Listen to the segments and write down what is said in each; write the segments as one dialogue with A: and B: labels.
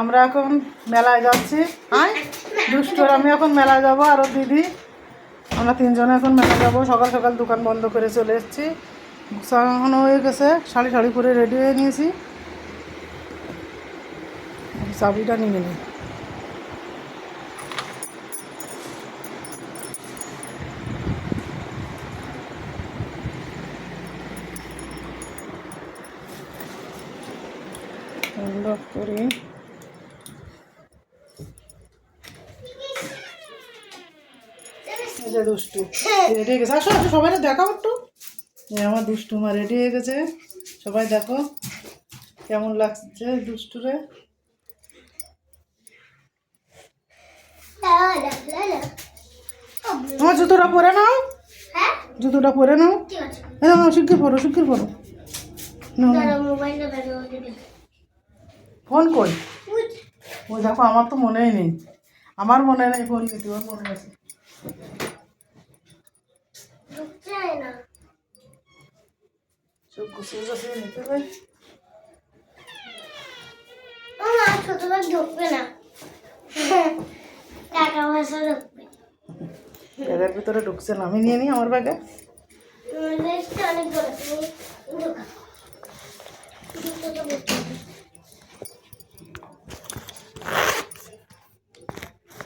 A: আমরা এখন মেলায় যাচ্ছি। হ্যাঁ দুষ্টুর আমি এখন মেলায় যাবো, আর দিদি আমরা তিনজনে এখন মেলায় যাবো। সকাল সকাল দোকান বন্ধ করে চলে এসেছি, গুছানো হয়ে গেছে, শাড়ি শাড়ি পরে রেডি হয়ে নিয়েছি। চাবিটা নিয়ে নিই। করি দুষ্টু রেডি হয়ে গেছে। আসো আসো সবাই দেখাও একটু। আমার দুষ্টু মা রেডি হয়ে গেছে, সবাই দেখো কেমন লাগছে দুষ্টুরে। আমার জুতোটা পরে নাও, জুতোটা পরে নাও। হ্যাঁ শিগগির পরো, শিগগির পরো। ফোন কই? ওই দেখো আমার তো মনেই নেই, আমার মনে নেই ফোন নিতে, ওর মনে আছে। চোখ গুছিয়ে গুছিয়ে নিতে হয়। ব্যাগের ভিতরে ঢুকছে না, আমি নিয়ে নিই আমার ব্যাগে।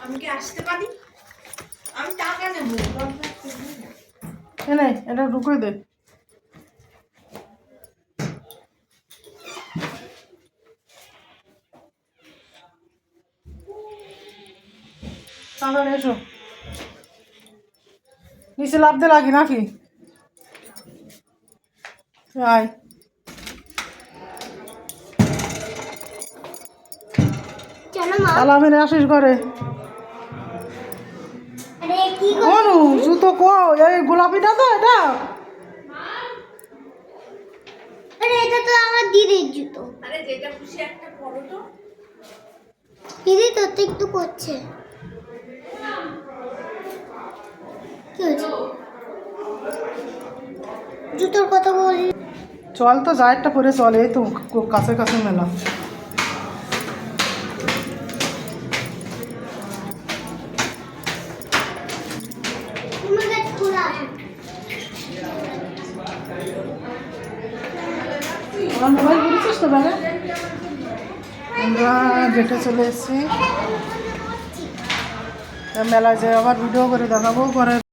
B: আমি কি আসতে পারি? আমি টাকা নেব।
A: নাই এটা ঢুকে দে। তাহলে এসো, নিচে লাভতে লাগি নাকি? আয় আলামের আসিস ঘরে। অনু জুতো কো এই গোলাপিটা তো এটা?
C: এটা তো আমার দিদির জুতো।
B: আরে যেটা খুশি একটা পরো তো।
C: দিদি তো একটু করছে। কি হয়েছে? জুতোর কথা বলি।
A: চল তো যা একটা পরে চল, এই তো কাছে কাছে মেলা। আমার মোবাইল ঘুরেছিস তো ব্যাগে? আমরা গেটে চলে এসেছি, মেলায় যে আবার ভিডিও করে দেখাবো পরে।